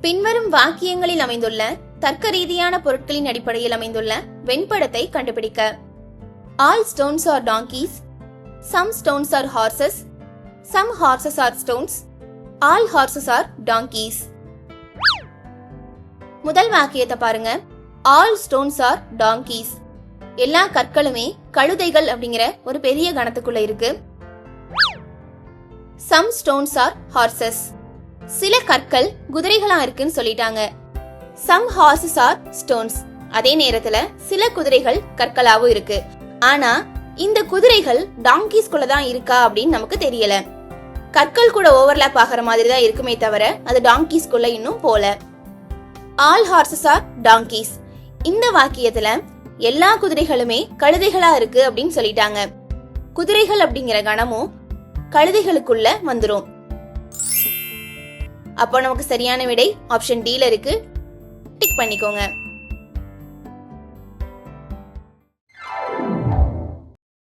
பின்வரும் வாக்கியங்களில் அமைந்துள்ள தர்க்க ரீதியான பொருட்களின் அடிப்படையில் அமைந்துள்ள வெண்படத்தை கண்டுபிடிக்க. All stones are donkeys, some stones are horses, some horses are stones, all horses are donkeys. முதல் வாக்கியத்தை பாருங்க. All stones are donkeys. எல்லா கற்களுமே கழுதைகள் அப்படிங்கிற ஒரு பெரிய கணத்துக்குள்ள இருக்கு. Some stones are horses. சில கற்கள் குதிரைகளா இருக்குன்னு சொல்லிட்டாங்க. Some horses are stones. அதே நேரத்துல சில குதிரைகள் கற்களாவும் இருக்கு. ஆனா இந்த குதிரைகள் டாங்கீஸ்குள்ள தான் இருக்கா அப்படின்னு நமக்கு தெரியல. கற்கள் கூட ஓவர்லாப் ஆகிற மாதிரி தான் இருக்குமே தவிர அது டாங்கீஸ்குள்ள இன்னும் போல. All horses are donkeys. இந்த வாக்கியத்துல எல்லா குதிரைகளுமே கழுதைகளா இருக்கு அப்படின்னு சொல்லிட்டாங்க. குதிரைகள் அப்படிங்கிற கணமும் கழுதைகளுக்குள்ள வந்துரும். அப்போ நமக்கு சரியான விடை ஆப்ஷன் டி ல இருக்கு. டிக் பண்ணிக்கோங்க.